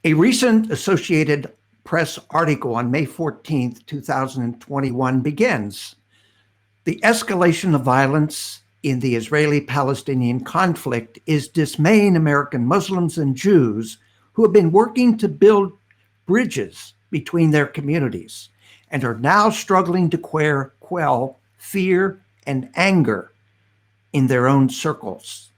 A recent Associated Press article on May 14th, 2021 begins, "The escalation of violence in the Israeli-Palestinian conflict is dismaying American Muslims and Jews who have been working to build bridges between their communities and are now struggling to quell fear and anger in their own circles.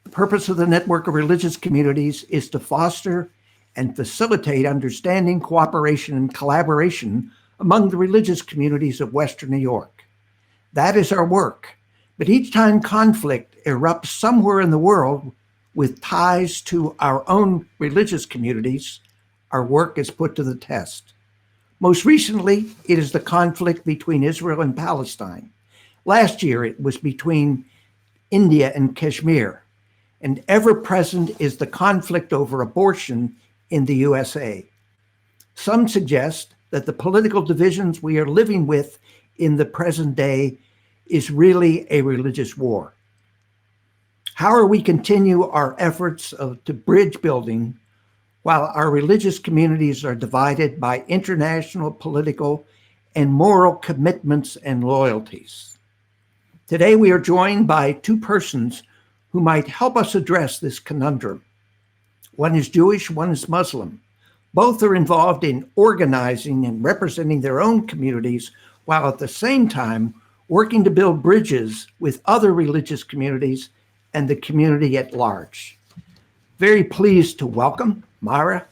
The purpose of the network of religious communities is to foster and facilitate understanding, cooperation, and collaboration among the religious communities of Western New York. That is our work. But each time conflict erupts somewhere in the world with ties to our own religious communities, our work is put to the test. Most recently, it is the conflict between Israel and Palestine. Last year, it was between India and Kashmir. And ever present is the conflict over abortion in the USA. Some suggest that the political divisions we are living with in the present day is really a religious war. How are we continue our efforts to bridge building while our religious communities are divided by international, political, and moral commitments and loyalties? Today, we are joined by two persons who might help us address this conundrum. One is Jewish, one is Muslim. Both are involved in organizing and representing their own communities while at the same time working to build bridges with other religious communities and the community at large. Very pleased to welcome Myra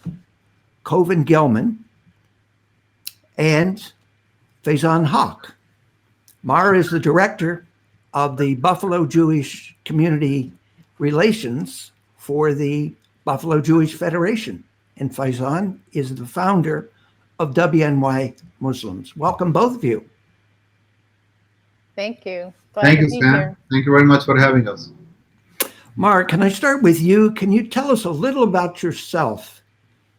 Koven-Gelman and Faizan Haq. Myra is the director of the Buffalo Jewish Community Relations for the Buffalo Jewish Federation, and Faizan is the founder of WNY Muslims. Welcome, both of you. Thank you. Thank you, Stan. Thank you very much for having us. Mark, can I start with you? Can you tell us a little about yourself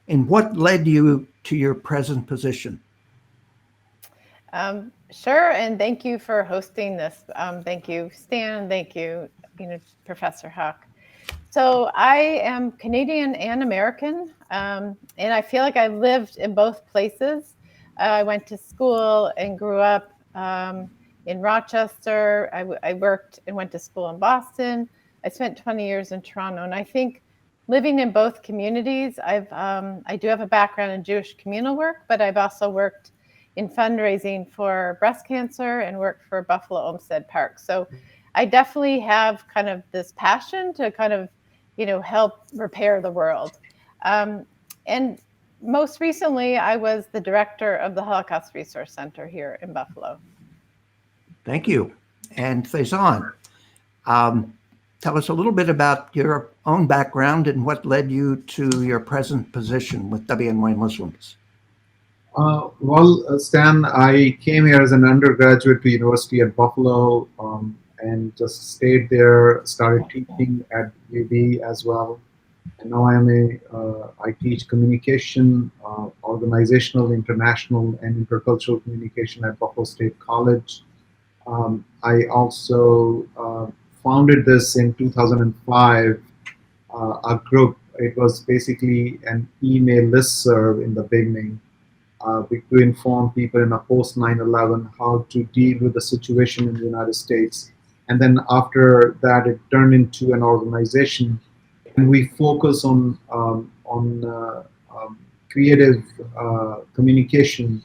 and what led you to your present position? Sure, and thank you for hosting this. Thank you, Stan. Thank you, Professor Huck. So I am Canadian and American, and I feel like I lived in both places. I went to school and grew up in Rochester. I worked and went to school in Boston. I spent 20 years in Toronto, and I think living in both communities, I do have a background in Jewish communal work, but I've also worked in fundraising for breast cancer and worked for Buffalo Olmsted Park. So I definitely have kind of this passion to kind of, help repair the world. And most recently, I was the director of the Holocaust Resource Center here in Buffalo. Thank you. And Faizan, tell us a little bit about your own background and what led you to your present position with WNY Muslims. Stan, I came here as an undergraduate to University at Buffalo and just stayed there, started teaching at UB as well. And now I teach communication, organizational, international, and intercultural communication at Buffalo State College. I also founded this in 2005, a group. It was basically an email listserv in the beginning to inform people in a post 9/11 how to deal with the situation in the United States. And then after that, it turned into an organization, and we focus on creative communication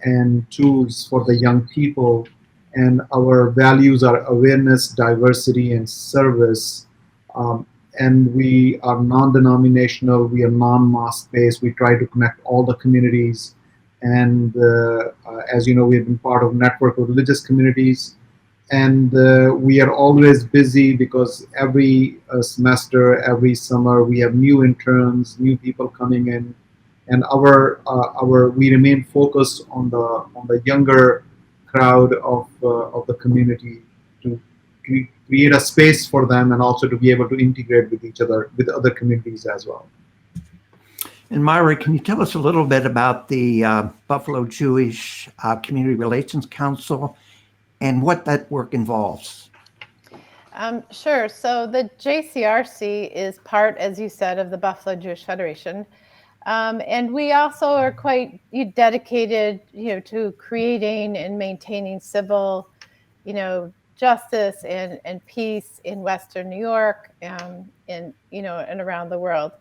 and tools for the young people. And our values are awareness, diversity, and service. And we are non-denominational, we are non-mosque based, we try to connect all the communities. And as you know, we've been part of a network of religious communities. And we are always busy because every semester, every summer, we have new interns, new people coming in. And we remain focused on the younger crowd of the community to create a space for them and also to be able to integrate with each other, with other communities as well. And Myra, can you tell us a little bit about the Buffalo Jewish Community Relations Council and what that work involves? Sure. So the JCRC is part, as you said, of the Buffalo Jewish Federation. And we also are quite dedicated, to creating and maintaining civil, justice and peace in Western New York, and around the world.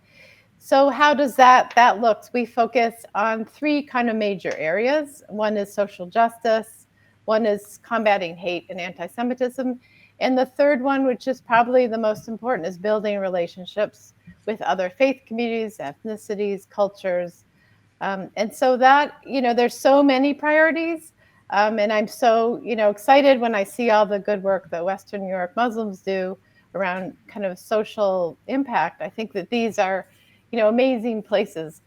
So how does that look? We focus on three kind of major areas. One is social justice, one is combating hate and anti-Semitism, and the third one, which is probably the most important, is building relationships with other faith communities, ethnicities, cultures. And so that, there's so many priorities. And I'm so, excited when I see all the good work that Western New York Muslims do around kind of social impact. I think that these are, amazing places.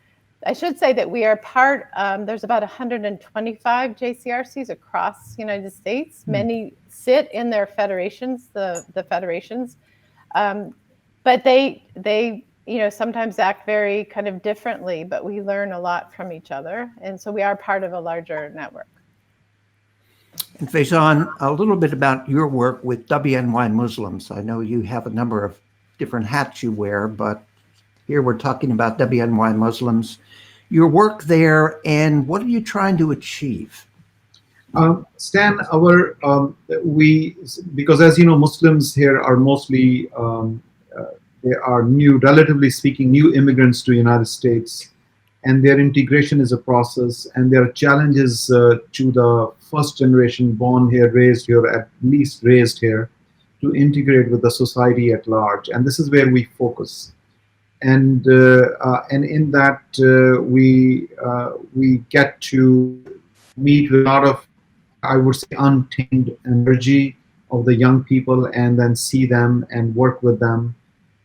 I should say that we are part, there's about 125 JCRCs across the United States. Many sit in their federations, the federations. But they sometimes act very kind of differently, but we learn a lot from each other. And so we are part of a larger network. And Faizan, a little bit about your work with WNY Muslims. I know you have a number of different hats you wear, but here we're talking about WNY Muslims, your work there, and what are you trying to achieve? Stan, because as you know, Muslims here are mostly, they are relatively speaking, new immigrants to the United States, and their integration is a process, and there are challenges to the first generation born here, raised here, at least raised here, to integrate with the society at large. And this is where we focus. And in that we get to meet with a lot of, I would say, untamed energy of the young people, and then see them and work with them,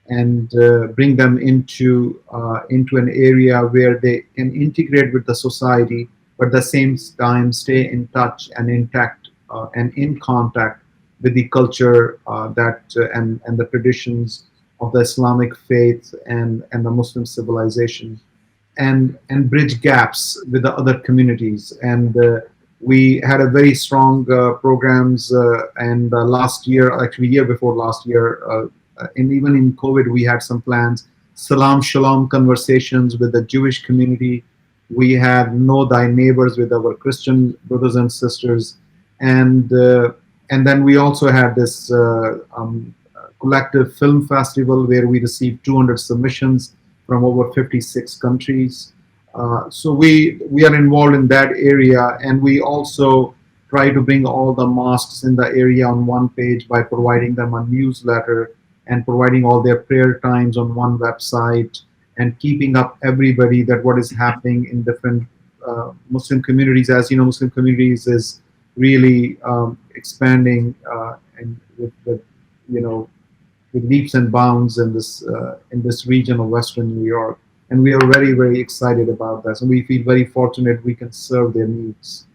and bring them into an area where they can integrate with the society, but at the same time stay in touch and intact and in contact with the culture and the traditions of the Islamic faith and the Muslim civilization, and bridge gaps with the other communities. And we had a very strong programs, and last year, actually year before last year, and even in COVID, we had some plans. Salam Shalom conversations with the Jewish community. We had Know Thy Neighbors with our Christian brothers and sisters, and then we also had this collective film festival where we received 200 submissions from over 56 countries. So we are involved in that area, and we also try to bring all the mosques in the area on one page by providing them a newsletter and providing all their prayer times on one website, and keeping up everybody that what is happening in different Muslim communities. As you know, Muslim communities is really expanding and with leaps and bounds in this region of Western New York, and we are very, very excited about that. And we feel very fortunate we can serve their needs.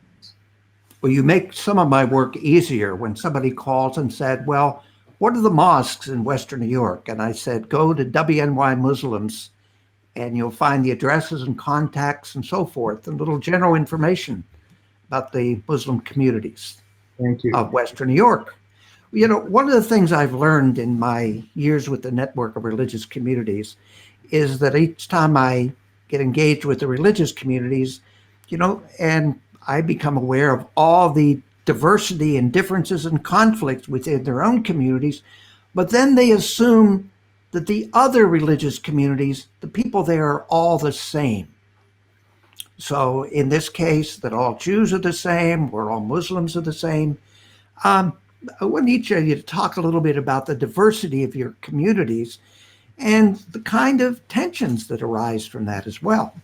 Well, you make some of my work easier when somebody calls and said, well, what are the mosques in Western New York? And I said, go to WNY Muslims and you'll find the addresses and contacts and so forth, and little general information about the Muslim communities of Western New York. One of the things I've learned in my years with the network of religious communities is that each time I get engaged with the religious communities, and I become aware of all the diversity and differences and conflicts within their own communities, but then they assume that the other religious communities, the people there are all the same. So in this case, that all Jews are the same, or all Muslims are the same. I want each of you to talk a little bit about the diversity of your communities and the kind of tensions that arise from that as well.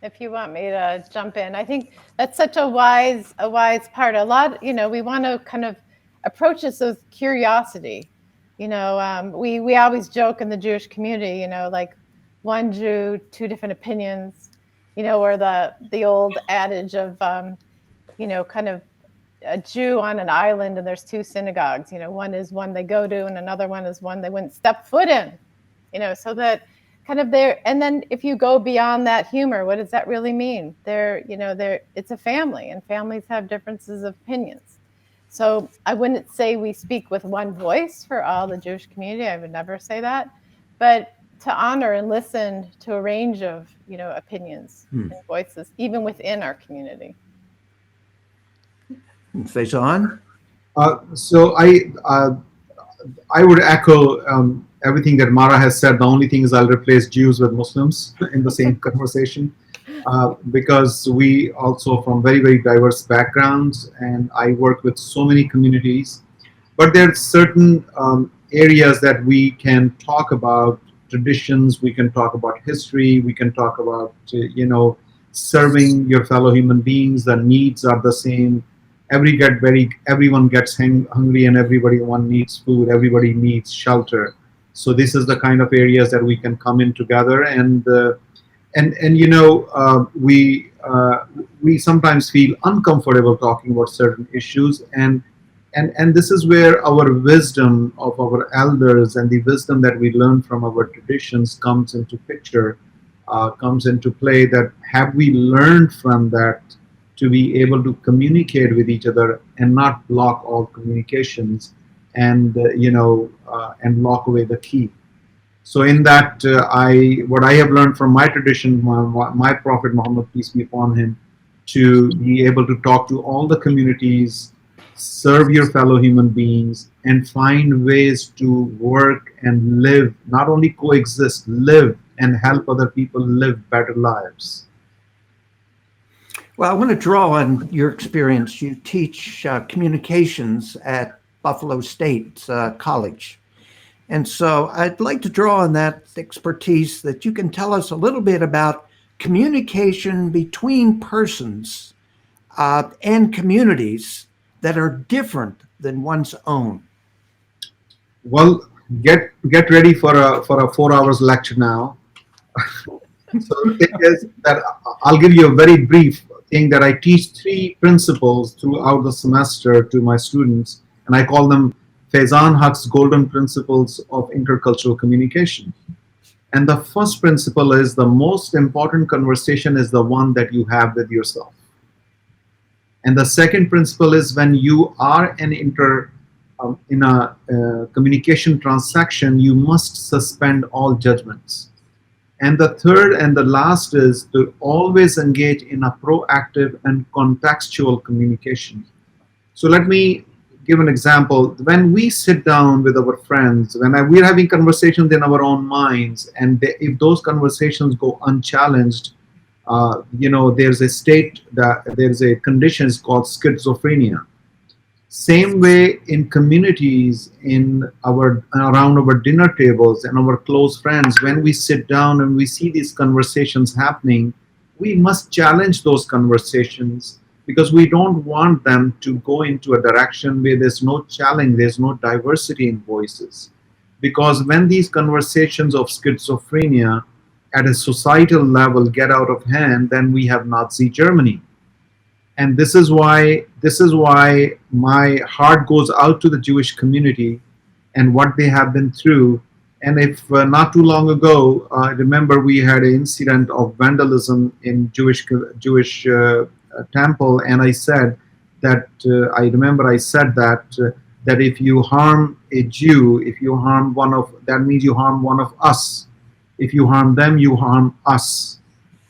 If you want me to jump in, I think that's such a wise part. A lot, we want to kind of approach this with curiosity. We always joke in the Jewish community, like one Jew, two different opinions, or the old adage of, kind of a Jew on an island and there's two synagogues. One is one they go to and another one is one they wouldn't step foot in. So that kind of there. And then if you go beyond that humor, what does that really mean? It's a family, and families have differences of opinions. So I wouldn't say we speak with one voice for all the Jewish community. I would never say that, but to honor and listen to a range of, opinions and voices, even within our community. Faizan? So I would echo everything that Mara has said. The only thing is I'll replace Jews with Muslims in the same conversation, because we also from very, very diverse backgrounds, and I work with so many communities. But there are certain areas that we can talk about: traditions, we can talk about history, we can talk about serving your fellow human beings. The needs are the same. Everyone gets hungry, and one needs food. Everybody needs shelter. So this is the kind of areas that we can come in together, and we sometimes feel uncomfortable talking about certain issues, and this is where our wisdom of our elders and the wisdom that we learn from our traditions comes into picture, comes into play. That have we learned from that to be able to communicate with each other and not block all communications, and and lock away the key. So in that, what I have learned from my tradition, my Prophet Muhammad, peace be upon him, to be able to talk to all the communities, serve your fellow human beings, and find ways to work and live, not only coexist, live and help other people live better lives. Well, I want to draw on your experience. You teach communications at Buffalo State College. And so I'd like to draw on that expertise, that you can tell us a little bit about communication between persons and communities that are different than one's own. Well, get ready for a 4 hours lecture now. So the thing is that I'll give you a very brief thing, that I teach 3 principles throughout the semester to my students, and I call them Faizan Huck's golden principles of intercultural communication. And the first principle is, the most important conversation is the one that you have with yourself. And the second principle is, when you are in a communication transaction, you must suspend all judgments. And the third and the last is to always engage in a proactive and contextual communication. So let me give an example. When we sit down with our friends, we're having conversations in our own minds, and if those conversations go unchallenged, there's a condition called schizophrenia. Same way in communities, around our dinner tables and our close friends, when we sit down and we see these conversations happening, we must challenge those conversations, because we don't want them to go into a direction where there's no challenge, there's no diversity in voices. Because when these conversations of schizophrenia at a societal level get out of hand, then we have Nazi Germany. And this is why my heart goes out to the Jewish community and what they have been through. And if not too long ago, I remember we had an incident of vandalism in Jewish temple, and I said that that if you harm a Jew, if you harm that means you harm one of us. If you harm them, you harm us.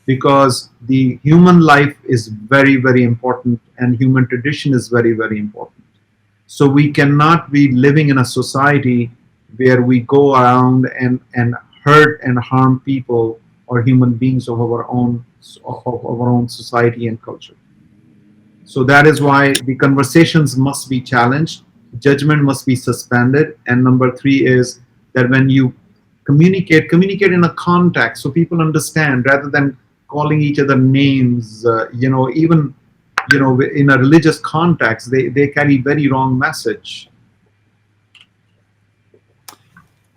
Because the human life is very, very important, and human tradition is very, very important. So we cannot be living in a society where we go around and hurt and harm people or human beings of our own society and culture. So that is why the conversations must be challenged, judgment must be suspended, and number 3 is that when you communicate in a context so people understand, rather than calling each other names. Even in a religious context, they carry very wrong message.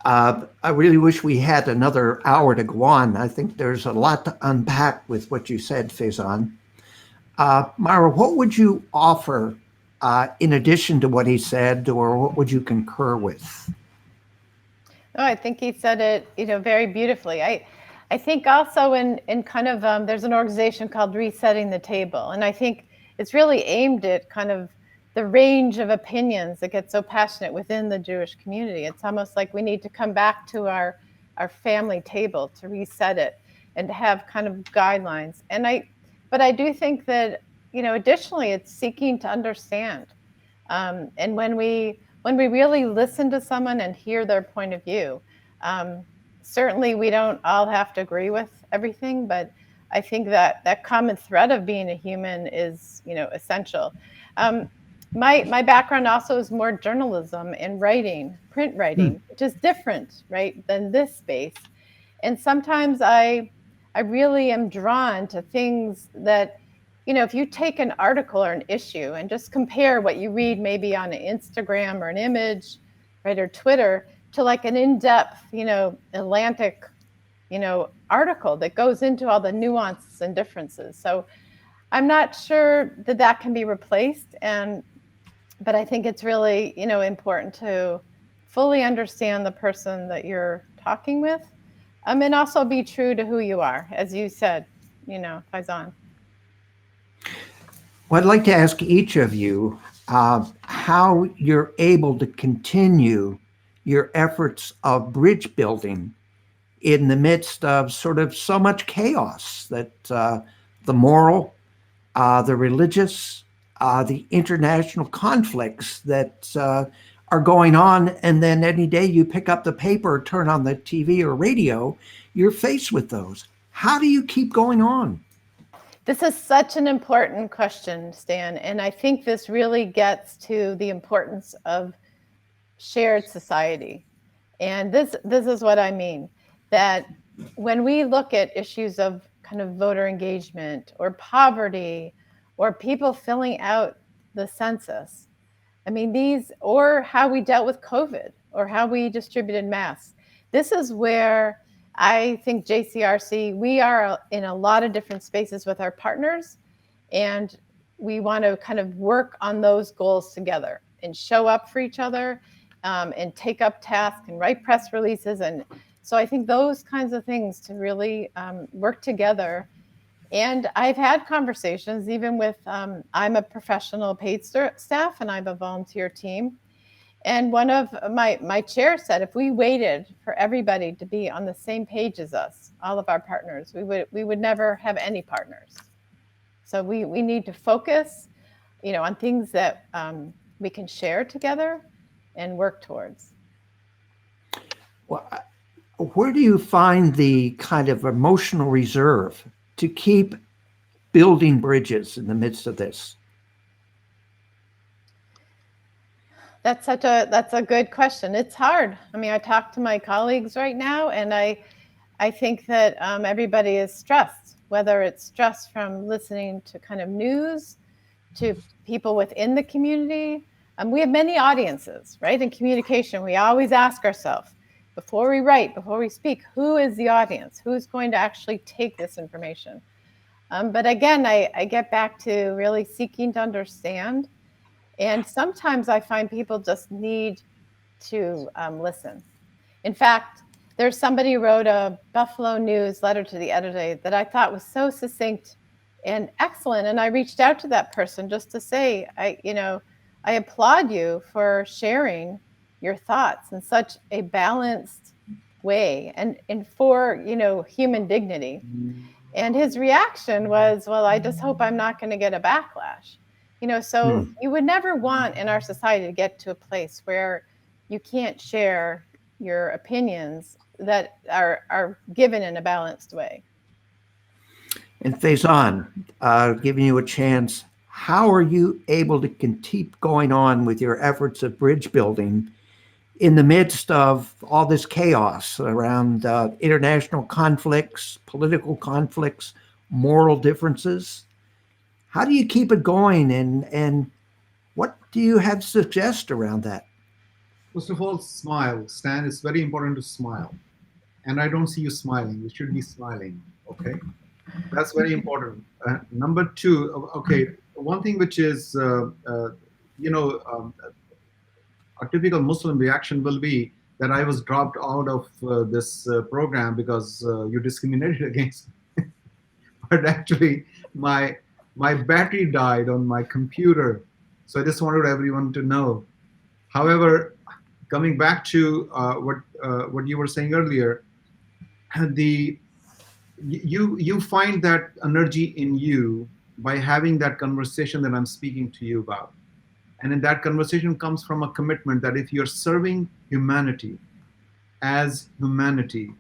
I really wish we had another hour to go on. I think there's a lot to unpack with what you said, Faizan. Mara, what would you offer in addition to what he said, or what would you concur with? Oh, I think he said it, very beautifully. I think also in kind of there's an organization called Resetting the Table, and I think it's really aimed at kind of the range of opinions that get so passionate within the Jewish community. It's almost like we need to come back to our family table to reset it and to have kind of guidelines. But I do think that, additionally, it's seeking to understand. And when we really listen to someone and hear their point of view, certainly we don't all have to agree with everything, but I think that common thread of being a human is, essential. My background also is more journalism and writing, print writing, which is different, right, than this space. And sometimes I really am drawn to things that, if you take an article or an issue and just compare what you read maybe on an Instagram or an image, right, or Twitter, to like an in-depth, Atlantic, article that goes into all the nuances and differences. So I'm not sure that can be replaced. But I think it's really, important to fully understand the person that you're talking with, and also be true to who you are, as you said, Faizan. Well, I'd like to ask each of you how you're able to continue your efforts of bridge building in the midst of sort of so much chaos that the moral, the religious, the international conflicts that are going on. And then any day you pick up the paper, or turn on the TV or radio, you're faced with those. How do you keep going on? This is such an important question, Stan. And I think this really gets to the importance of shared society. And this is what I mean, that when we look at issues of kind of voter engagement or poverty or people filling out the census, or how we dealt with COVID or how we distributed masks, this is where I think JCRC, we are in a lot of different spaces with our partners, and we want to kind of work on those goals together and show up for each other, and take up tasks and write press releases. And so I think those kinds of things to really work together. And I've had conversations even with, I'm a professional paid staff and I have a volunteer team. And one of my chair said, if we waited for everybody to be on the same page as us, all of our partners, we would never have any partners. So we need to focus, on things that we can share together and work towards. Well, where do you find the kind of emotional reserve to keep building bridges in the midst of this? That's a good question. It's hard. I talk to my colleagues right now, and I think that everybody is stressed, whether it's stress from listening to kind of news, to people within the community. We have many audiences, right? In communication, we always ask ourselves, before we write, before we speak, who is the audience? Who's going to actually take this information? But again, I get back to really seeking to understand. And sometimes I find people just need to listen. In fact, there's somebody who wrote a Buffalo News letter to the editor that I thought was so succinct and excellent. And I reached out to that person just to say, I applaud you for sharing your thoughts in such a balanced way and for, human dignity. And his reaction was, well, I just hope I'm not going to get a backlash. So you would never want in our society to get to a place where you can't share your opinions that are given in a balanced way. And Faizan, giving you a chance, how are you able to keep going on with your efforts of bridge building in the midst of all this chaos around international conflicts, political conflicts, moral differences? How do you keep it going, and what do you have to suggest around that? First of all, smile. Stan, it's very important to smile. And I don't see you smiling. You should be smiling, okay? That's very important. Number two, okay, one thing which is, a typical Muslim reaction will be that I was dropped out of this program because you discriminated against me. But actually, my battery died on my computer So I just wanted everyone to know. However, coming back to what you were saying earlier, the you find that energy in you by having that conversation that I'm speaking to you about. And in that conversation comes from a commitment that if you're serving humanity as humanity,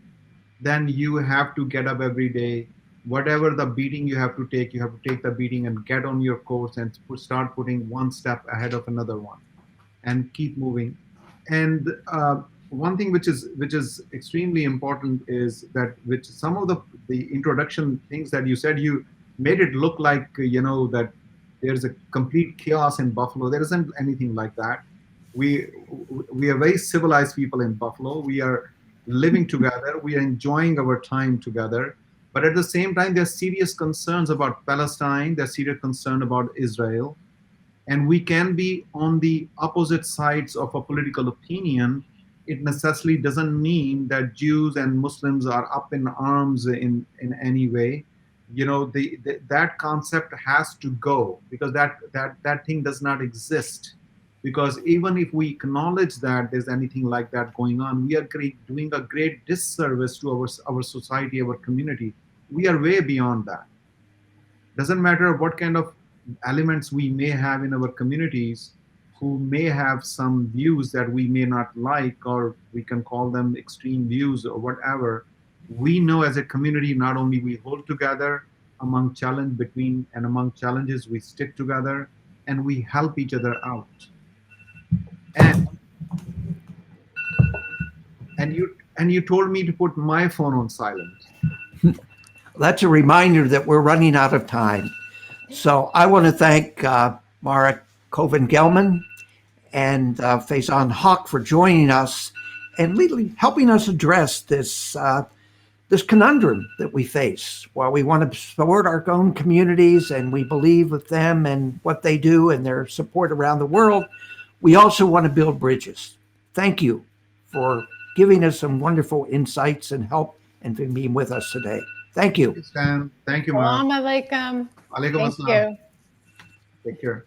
then you have to get up every day. Whatever the beating you have to take the beating and get on your course and start putting one step ahead of another one and keep moving. And one thing which is extremely important is that which some of the introduction things that you said, you made it look like that there's a complete chaos in Buffalo. There isn't anything like that. We we are very civilized people in Buffalo. We are living together. We are enjoying our time together. But at the same time, there's serious concerns about Palestine. There's serious concern about Israel, and we can be on the opposite sides of a political opinion. It necessarily doesn't mean that Jews and Muslims are up in arms in any way. That concept has to go, because that thing does not exist. Because even if we acknowledge that there's anything like that going on, we are doing a great disservice to our society, our community. We are way beyond that. Doesn't matter what kind of elements we may have in our communities who may have some views that we may not like, or we can call them extreme views or whatever. We know as a community, not only we hold together among challenges, we stick together and we help each other out. And you told me to put my phone on silent. That's a reminder that we're running out of time. So I want to thank Mara Koven-Gelman and Faizan Haq for joining us and really helping us address this conundrum that we face. While we want to support our own communities and we believe with them and what they do and their support around the world, we also want to build bridges. Thank you for giving us some wonderful insights and help and for being with us today. Thank you. Stan. Thank you, Mara. Salam alaikum. Alaikum Thank assalam. you. Take care.